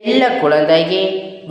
செல்ல குழந்தையே,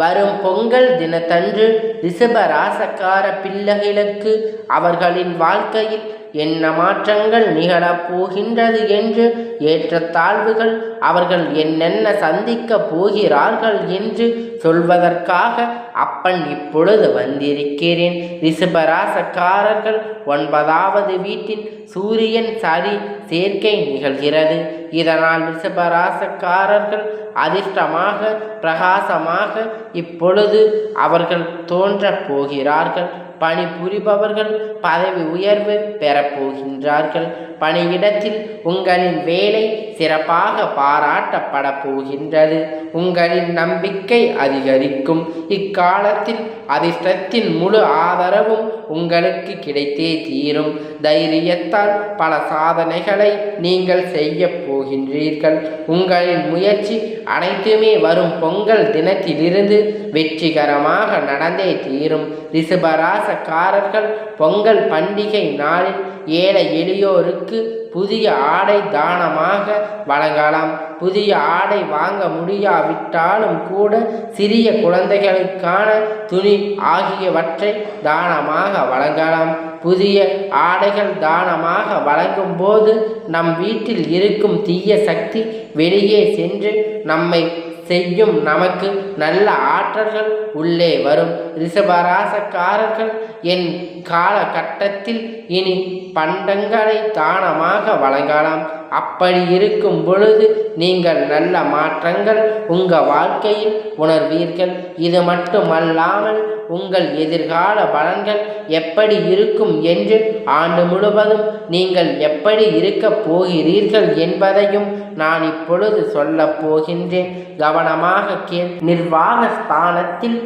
வரும் பொங்கல் தினத்தன்று ரிஷப ராசக்கார பிள்ளைகளுக்கு அவர்களின் வாழ்க்கையில் என்ன மாற்றங்கள் நிகழப் போகின்றது என்று, ஏற்றத்தாழ்வுகள் அவர்கள் என்னென்ன சந்திக்கப் போகிறார்கள் என்று சொல்வதற்காக அப்பன் இப்பொழுது வந்திருக்கிறேன். ரிஷபராசக்காரர்கள் 9வது வீட்டின் சூரியன் சரி சேர்க்கை நிகழ்கிறது. இதனால் ரிஷபராசக்காரர்கள் அதிர்ஷ்டமாக பிரகாசமாக இப்பொழுது அவர்கள் தோன்றப் போகிறார்கள். பணிபுரிபவர்கள் பதவி உயர்வு பெறப்போகின்றார்கள். பணியிடத்தில் உங்களின் வேலை சிறப்பாக பாராட்டப்பட போகின்றது. உங்களின் நம்பிக்கை அதிகரிக்கும். இக்காலத்தில் அதிர்ஷ்டத்தின் முழு ஆதரவும் உங்களுக்கு கிடைத்தே தீரும். தைரியத்தால் பல சாதனைகளை நீங்கள் செய்ய போகின்றீர்கள். உங்களின் முயற்சி அனைத்துமே வரும் பொங்கல் தினத்திலிருந்து வெற்றிகரமாக நடந்தே தீரும். ரிஷபராசக்காரர்கள் பொங்கல் பண்டிகை நாளில் ஏழை எளியோருக்கு புதிய ஆடை தானமாக வழங்கலாம். புதிய ஆடை வாங்க முடியாவிட்டாலும் கூட சிறிய குழந்தைகளுக்கான துணி ஆகியவற்றை தானமாக வழங்கலாம். புதிய ஆடைகள் தானமாக வழங்கும் போது நம் வீட்டில் இருக்கும் தீய சக்தி வெளியே சென்று நம்மை செய்யும் நமக்கு நல்ல ஆற்றல்கள் உள்ளே வரும். ரிஷபராசக்காரர்கள் என் காலகட்டத்தில் இனி பண்டங்களை தானமாக வழங்கலாம். அப்படி இருக்கும் பொழுது நீங்கள் நல்ல மாற்றங்கள் உங்கள் வாழ்க்கையில் உணர்வீர்கள். இது மட்டுமல்லாமல் உங்கள் எதிர்கால பலன்கள் எப்படி இருக்கும் என்று, ஆண்டு முழுவதும் நீங்கள் எப்படி இருக்கப் போகிறீர்கள் என்பதையும் நான் இப்பொழுது சொல்லப் போகின்றேன். கவனமாக கேள். நிர்வாக ஸ்தானத்தில்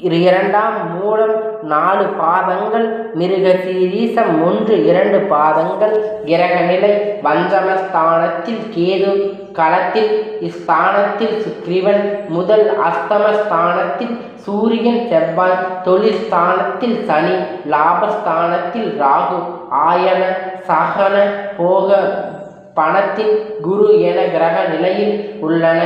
2ஆம் மூலம் 4 பாதங்கள், மிருகசீரீசம் 1, 2 பாதங்கள் கிரகநிலை. பஞ்சமஸ்தானத்தில் கேது, களத்தில் ஸ்தானத்தில் சுக்கிரன், முதல் அஸ்தமஸ்தானத்தில் சூரியன் செவ்வாய், தொழில் ஸ்தானத்தில் சனி, லாபஸ்தானத்தில் ராகு, ஆயன சகன போக பணத்தின் குரு என கிரக நிலையில் உள்ளன.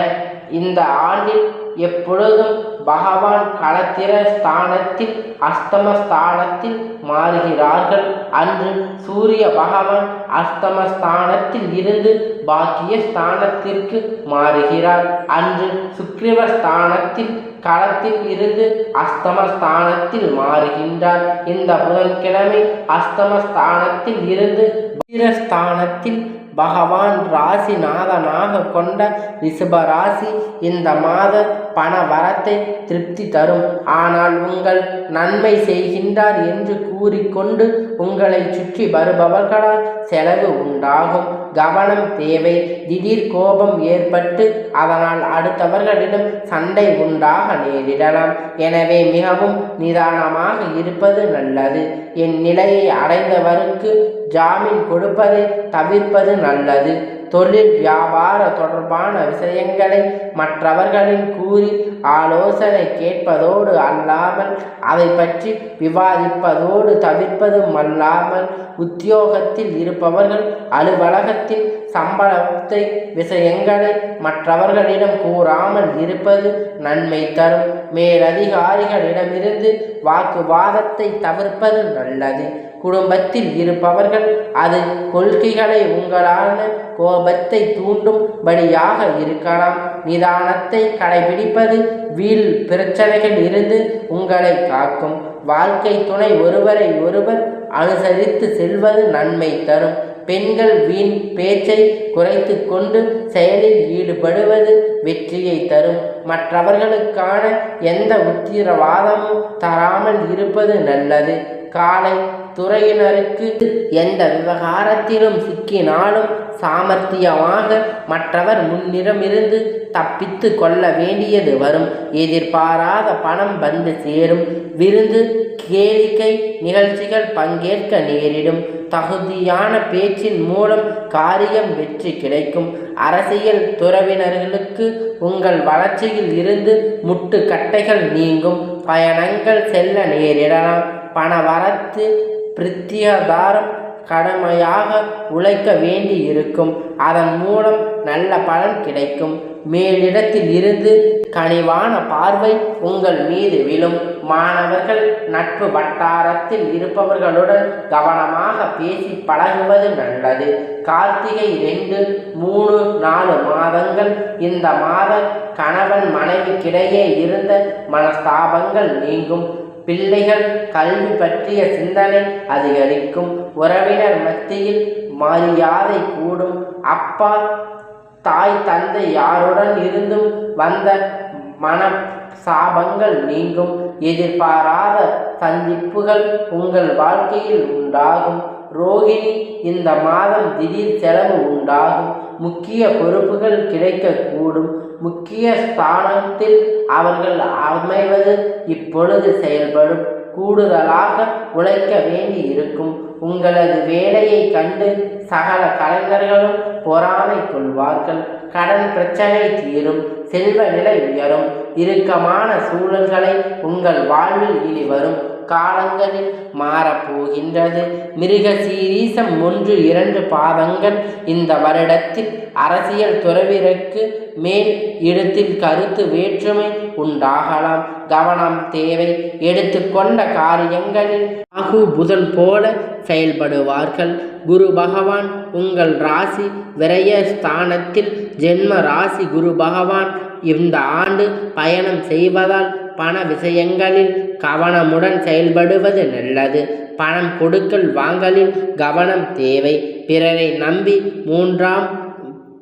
இந்த ஆண்டில் எப்பொழுதும் பகவான் களத்திர ஸ்தானத்தில் அஸ்தமஸ்தானத்தில் மாறுகிறார்கள். அன்று சூரிய பகவான் அஸ்தமஸ்தானத்தில் இருந்து பாக்கிய ஸ்தானத்திற்கு மாறுகிறார். அன்று சுக்கிரஸ்தானத்தில் களத்தில் இருந்து அஸ்தமஸ்தானத்தில் மாறுகின்றார். இந்த புதன்கிழமை அஸ்தமஸ்தானத்தில் இருந்து வீரஸ்தானத்தில் பகவான் ராசிநாதனாக கொண்ட ரிஷபராசி இந்த மாத பண வரத்தை திருப்தி தரும். ஆனால் உங்கள் நன்மை செய்கின்றார் என்று கூறிக்கொண்டு உங்களை சுற்றி வருபவர்களால் செலவு உண்டாகும். கவனம் தேவை. திடீர் கோபம் ஏற்பட்டு அதனால் அடுத்தவர்களிடம் சண்டை உண்டாக நேரிடலாம். எனவே மிகவும் நிதானமாக இருப்பது நல்லது. என் நிலையை அடைந்தவருக்கு ஜாமீன் கொடுப்பதை தவிர்ப்பது நல்லது. தொழில் வியாபார தொடர்பான விஷயங்களை மற்றவர்களின் கூறி ஆலோசனை கேட்பதோடு அல்லாமல் அதை பற்றி விவாதிப்பதோடு தவிர்ப்பதும் அல்லாமல், உத்தியோகத்தில் இருப்பவர்கள் அலுவலகத்தில் சம்பளத்தை விஷயங்களை மற்றவர்களிடம் கூறாமல் இருப்பது நன்மை தரும். மேலதிகாரிகளிடமிருந்து வாக்குவாதத்தை தவிர்ப்பது நல்லது. குடும்பத்தில் இருப்பவர்கள் அது கொள்கைகளை உங்களான கோபத்தை தூண்டும்படியாக இருக்கலாம். நிதானத்தை கடைபிடிப்பது வீண் பிரச்சனைகள் இருந்து உங்களை காக்கும். வாழ்க்கை துணை ஒருவரை ஒருவர் அனுசரித்து செல்வது நன்மை தரும். பெண்கள் வீண் பேச்சை குறைத்து கொண்டு செயலில் ஈடுபடுவது வெற்றியை தரும். மற்றவர்களுக்கான எந்த உத்தரவாதமும் தராமல் இருப்பது நல்லது. காலை துறையினருக்கு எந்த விவகாரத்திலும் சிக்கினாலும் சாமர்த்தியமாக மற்றவர் முன்னிடமிருந்து தப்பித்து கொள்ள வேண்டியது வரும். எதிர்பாராத பணம் வந்து சேரும். விருந்து கேளிக்கை நிகழ்ச்சிகள் பங்கேற்க நேரிடும். தகுதியான பேச்சின் மூலம் காரியம் வெற்றி கிடைக்கும். அரசியல் துறவினர்களுக்கு உங்கள் வளர்ச்சியில் இருந்து முட்டுக்கட்டைகள் நீங்கும். பயணங்கள் செல்ல நேரிடலாம். பணவரத்து பிரத்யாதாரம் கடுமையாக உழைக்க வேண்டி இருக்கும். அதன் மூலம் நல்ல பலன் கிடைக்கும். மேலிடத்தில் இருந்து கனிவான பார்வை உங்கள் மீது விழும். மாணவர்கள் நட்பு வட்டாரத்தில் இருப்பவர்களுடன் கவனமாக பேசி பழகுவது நல்லது. கார்த்திகை 2, 3, 4 மாதங்கள். இந்த மாத கணவன் மனைவிக்கிடையே இருந்த மனஸ்தாபங்கள் நீங்கும். பிள்ளைகள் கல்வி பற்றிய சிந்தனை அதிகரிக்கும். உறவினர் மத்தியில் மரியாதை கூடும். அப்பா தாய் தந்தை யாருடன் இருந்தும் வந்த மன சாபங்கள் நீங்கும். எதிர்பாராத சந்திப்புகள் உங்கள் வாழ்க்கையில் உண்டாகும். ரோகிணி, இந்த மாதம் திடீர் செலவு உண்டாகும். முக்கிய பொறுப்புகள் கிடைக்கக்கூடும். முக்கிய ஸ்தானத்தில் அவர்கள் அமைவது இப்பொழுது செயல்படும். கூடுதலாக உழைக்க வேண்டி இருக்கும். உங்களது வேலையை கண்டு சகல கலைஞர்களும் பொறாமை கொள்வார்கள். கடன் பிரச்சனை தீரும். செல்வ நிலை உயரும். இறுக்கமான சூழல்களை உங்கள் வாழ்வில் இனி வரும் காலங்களில் மாறப்போகின்றது. மிருகசீரிசம் 1, 2 பாதங்கள். இந்த வருடத்தில் அரசியல் துறவிற்கு மேல் இடத்தில் கருத்து வேற்றுமை உண்டாகலாம். கவனம் தேவை. எடுத்துக்கொண்ட காரியங்களில் ராகு புதன் போல செயல்படுவார்கள். குரு பகவான் உங்கள் ராசி விரய ஸ்தானத்தில் ஜென்ம ராசி குரு பகவான் இந்த ஆண்டு பயணம் செய்வதால் பண விஷயங்களில் கவனமுடன் செயல்படுவது நல்லது. பணம் கொடுக்கல் வாங்கலில் கவனம் தேவை. பிறரை நம்பி மூன்றாம்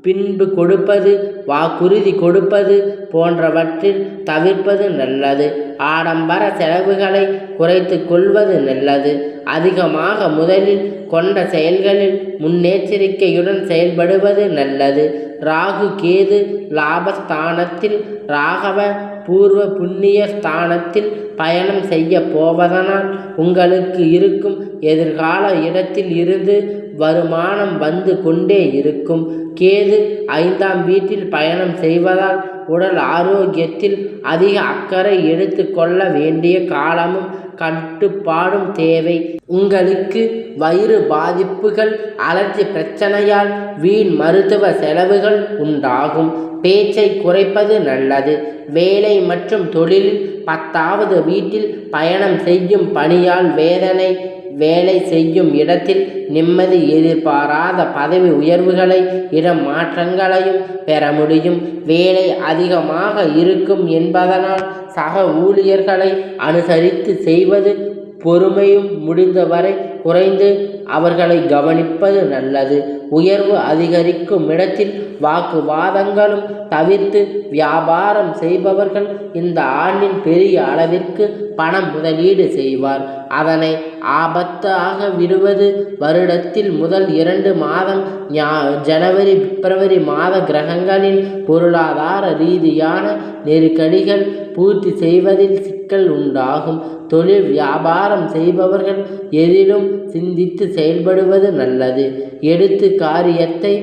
பின்பு கொடுப்பது, வாக்குறுதி கொடுப்பது போன்றவற்றில் தவிர்ப்பது நல்லது. ஆடம்பர செலவுகளை குறைத்து கொள்வது நல்லது. அதிகமாக முதலில் கொண்ட செயல்களில் முன்னெச்சரிக்கையுடன் செயல்படுவது நல்லது. ராகு கேது லாபஸ்தானத்தில், ராகவ பூர்வ புண்ணிய ஸ்தானத்தில் பயணம் செய்ய போவதனால் உங்களுக்கு இருக்கும் எதிர்கால இடத்தில் இருந்து வருமானம் வந்து கொண்டே இருக்கும். கேது 5ஆம் வீட்டில் பயணம் செய்வதால் உடல் ஆரோக்கியத்தில் அதிக அக்கறை எடுத்து கொள்ள வேண்டிய காலமும் கட்டுப்பாடும் தேவை. உங்களுக்கு வயிறு பாதிப்புகள், அலர்ஜி பிரச்சனையால் வீண் மருத்துவ செலவுகள் உண்டாகும். பேச்சை குறைப்பது நல்லது. வேலை மற்றும் தொழிலில் 10வது வீட்டில் பயணம் செய்யும் பணியால் வேதனை. வேலை செய்யும் இடத்தில் நிம்மதி. எதிர்பாராத பதவி உயர்வுகளை, இடம் மாற்றங்களையும் பெற முடியும். வேலை அதிகமாக இருக்கும் என்பதனால் சக ஊழியர்களை அனுசரித்து செய்வது, பொறுமையும் முடிந்தவரை குறைந்து அவர்களை கவனிப்பது நல்லது. உயர்வு அதிகரிக்கும் இடத்தில் வாக்குவாதங்களும் தவிர்த்து வியாபாரம் செய்பவர்கள் இந்த ஆண்டின் பெரிய அளவிற்கு பணம் முதலீடு செய்வார். அதனை ஆபத்தாக விடுவது. வருடத்தில் முதல் 2 மாதம் ஜனவரி, பிப்ரவரி மாத கிரகங்களின் பொருளாதார ரீதியான நெருக்கடிகள் பூர்த்தி செய்வதில் சிக்கல் உண்டாகும். தொழில் வியாபாரம் செய்பவர்கள் எதிலும் சிந்தித்து செயல்படுவது நல்லது. எடுத்து காரியத்தை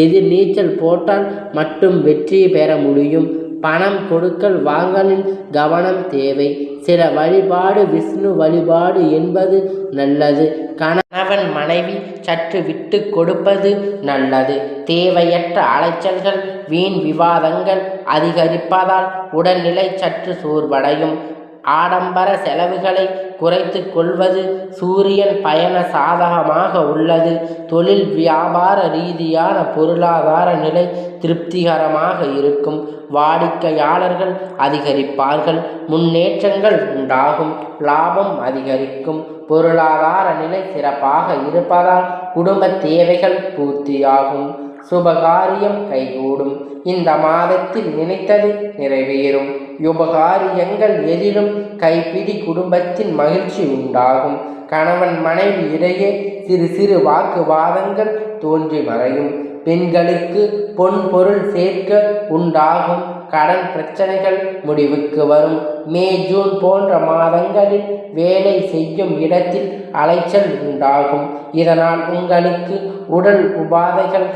எதிர்நீச்சல் போட்டால் மட்டும் வெற்றி பெற முடியும். பணம் கொடுக்கல் வாங்கலில் கவனம் தேவை. சில வழிபாடு, விஷ்ணு வழிபாடு என்பது நல்லது. கணவன் மனைவி சற்று விட்டு கொடுப்பது நல்லது. தேவையற்ற அலைச்சல்கள், வீண் விவாதங்கள் அதிகரிப்பதால் உடல்நிலை சற்று சோர்வடையும். ஆடம்பர செலவுகளை குறைத்து கொள்வது. சூரியன் பயண சாதகமாக உள்ளது. தொழில் வியாபார ரீதியான பொருளாதார நிலை திருப்திகரமாக இருக்கும். வாடிக்கையாளர்கள் அதிகரிப்பார்கள். முன்னேற்றங்கள் உண்டாகும். லாபம் அதிகரிக்கும். பொருளாதார நிலை சிறப்பாக இருப்பதால் குடும்ப தேவைகள் பூர்த்தியாகும். சுபகாரியம் கைகூடும். இந்த மாதத்தில் நினைத்தது நிறைவேறும். யுபகாரியங்கள் எதிலும் கைப்பிடி. குடும்பத்தின் மகிழ்ச்சி உண்டாகும். கணவன் மனைவி இடையே சிறு சிறு வாக்குவாதங்கள் தோன்றி மறையும். பெண்களுக்கு பொன் பொருள் சேர்க்க உண்டாகும். கடன் பிரச்சனைகள் முடிவுக்கு வரும். மே, ஜூன் போன்ற மாதங்களில் வேலை செய்யும் இடத்தில் அலைச்சல் உண்டாகும். இதனால் உங்களுக்கு உடல் உபாதைகள்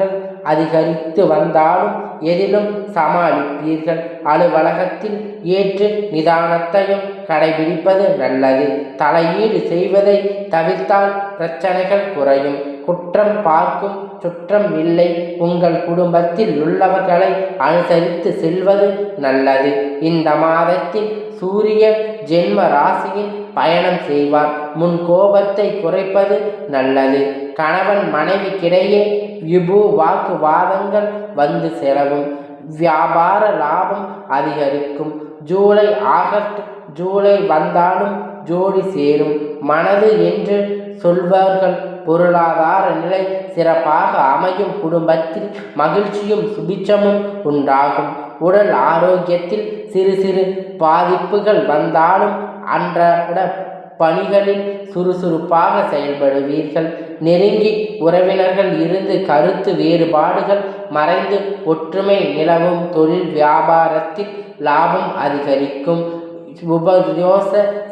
அதிகரித்து வந்தாலும் எதிலும் சமாளிப்பீர்கள். அலுவலகத்தில் ஏற்று நிதானத்தையும் கடைபிடிப்பது நல்லது. தலையீடு செய்வதை தவிர்த்தால் பிரச்சனைகள் குறையும். குற்றம் பார்க்கும் சுற்றம் இல்லை. உங்கள் குடும்பத்தில் உள்ளவர்களை அனுசரித்து செல்வது நல்லது. இந்த மாதத்தில் சூரியன் ஜென்ம ராசியில் பயணம் செய்வார். முன் கோபத்தை குறைப்பது நல்லது. கணவன் மனைவிக்கிடையே வாக்குவாதங்கள் வந்து செலவும். வியாபார லாபம் அதிகரிக்கும். ஜூலை வந்தாலும் ஜோடி சேரும். மனது என்று சொல்வார்கள். பொருளாதார நிலை சிறப்பாக அமையும். குடும்பத்தில் மகிழ்ச்சியும் சுபிட்சமும் உண்டாகும். உடல் ஆரோக்கியத்தில் சிறு சிறு பாதிப்புகள் வந்தாலும் அன்றாட பணிகளில் சுறுசுறுப்பாக செயல்படுவீர்கள். நெருங்கி உறவினர்கள் இருந்து கருத்து வேறுபாடுகள் மறைந்து ஒற்றுமை நிலவும். தொழில் வியாபாரத்தில் லாபம் அதிகரிக்கும். உபயோச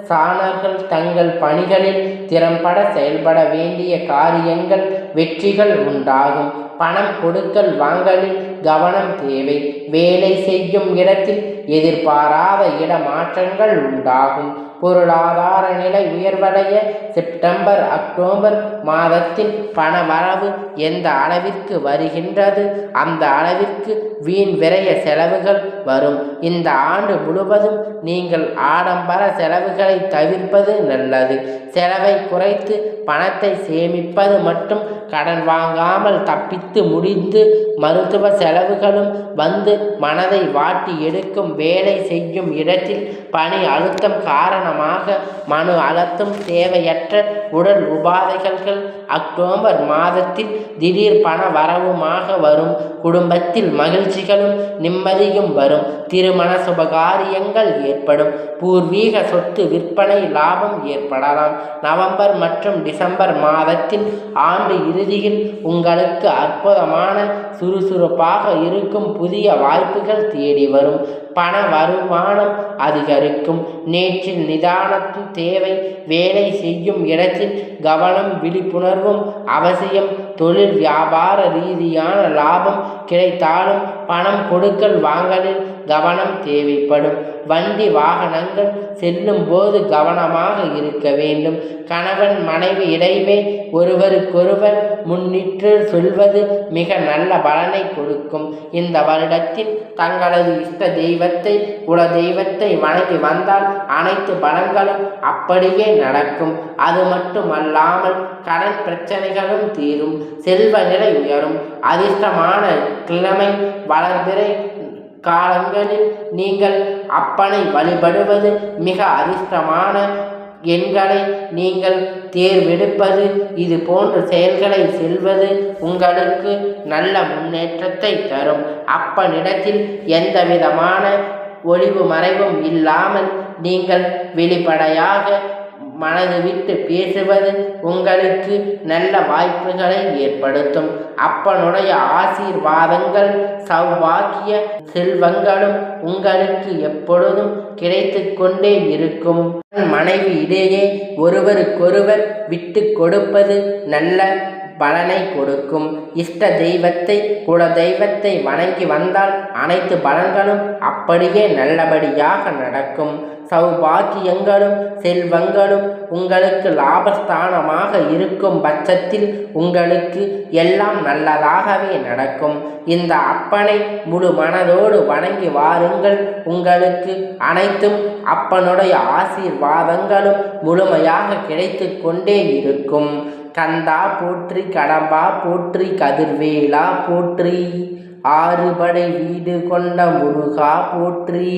சாணர்கள் தங்கள் பணிகளில் திறம்பட செயல்பட வேண்டிய காரியங்கள் வெற்றிகள் உண்டாகும். பணம் கொடுக்கல் வாங்கலில் கவனம் தேவை. வேலை செய்யும் இடத்தில் எதிர்பாராத இடமாற்றங்கள் உண்டாகும். பொருளாதார நிலை உயர்வடைய செப்டம்பர் அக்டோபர் மாதத்தில் பண வரவு எந்த அளவிற்கு வருகின்றது அந்த அளவிற்கு வீண் விரைய செலவுகள் வரும். இந்த ஆண்டு முழுவதும் நீங்கள் ஆடம்பர செலவுகளை தவிர்ப்பது நல்லது. செலவை குறைத்து பணத்தை சேமிப்பது மற்றும் கடன் வாங்காமல் தப்பித்து முடிந்து மருத்துவ செலவுகளும் வந்து மனதை வாட்டி எடுக்கும். வேலை செய்யும் இடத்தில் பணி அழுத்தம் காரணமாக மன அழுத்தம் தேவையற்ற உடல் உபாதைகள் அக்டோபர் மாதத்தில் திடீர் பண வரவுமாக வரும். குடும்பத்தில் மகிழ்ச்சிகளும் நிம்மதியும் வரும். திருமண சுபகாரியங்கள் ஏற்படும். பூர்வீக சொத்து விற்பனை லாபம் ஏற்படலாம். நவம்பர் மற்றும் டிசம்பர் மாதத்தில் ஆண்டு இறுதியில் உங்களுக்கு அற்புதமான சுறுசுறுப்பாக இருக்கும். புதிய வாய்ப்புகள் தேடி வரும். பண வருமானம் அதிகரிக்கும். நேற்றில் நிதானத்தும் தேவை. வேலை செய்யும் இடத்தில் கவனம் விழிப்புணர்வும் அவசியம். தொழில் வியாபார ரீதியான லாபம் கிடைத்தாலும் பணம் கொடுக்கல் வாங்கலில் கவனம் தேவைப்படும். வண்டி வாகனங்கள் செல்லும் போது கவனமாக இருக்க வேண்டும். கணவன் மனைவி இடையே ஒருவருக்கொருவர் முன்னிட்டு சொல்வது மிக நல்ல பலனை கொடுக்கும். இந்த வருடத்தில் தங்களது இஷ்ட தெய்வத்தை குல தெய்வத்தை வணங்கி வந்தால் அனைத்து பலன்களும் அப்படியே நடக்கும். அது மட்டுமல்லாமல் கடன் பிரச்சனைகளும் தீரும். செல்வ நிலை உயரும். அதிர்ஷ்டமான கிழமை வளர்பிறை காலங்களில் நீங்கள் அப்பனை வழிபடுவது மிக அதிர்ஷ்டமான எண்களை நீங்கள் தேர்வெடுப்பது இது போன்ற செயல்களை செல்வது உங்களுக்கு நல்ல முன்னேற்றத்தை தரும். அப்பனிடத்தில் எந்தவிதமான ஒளிவு மறைவும் இல்லாமல் நீங்கள் வெளிப்படையாக மனது விட்டு பேசுவது உங்களுக்கு நல்ல வாய்ப்புகளை ஏற்படுத்தும். அப்பனுடைய ஆசீர்வாதங்கள் சௌபாக்கிய செல்வங்களும் உங்களுக்கு எப்பொழுதும் கிடைத்து கொண்டே இருக்கும். மனைவி இடையே ஒருவருக்கொருவர் விட்டு கொடுப்பது நல்ல பலனை கொடுக்கும். இஷ்ட தெய்வத்தை குல தெய்வத்தை வணங்கி வந்தால் அனைத்து பலன்களும் அப்படியே நல்லபடியாக நடக்கும். சௌபாக்கியங்களும் செல்வங்களும் உங்களுக்கு லாபஸ்தானமாக இருக்கும் பட்சத்தில் உங்களுக்கு எல்லாம் நல்லதாகவே நடக்கும். இந்த அப்பனை முழு மனதோடு வணங்கி வாருங்கள். உங்களுக்கு அனைத்தும் அப்பனுடைய ஆசீர்வாதங்களும் முழுமையாக கிடைத்து கொண்டே இருக்கும். கந்தா போற்றி, கடம்பா போற்றி, கதிர்வேலா போற்றி, ஆறுபடை வீடு கொண்ட முருகா போற்றி.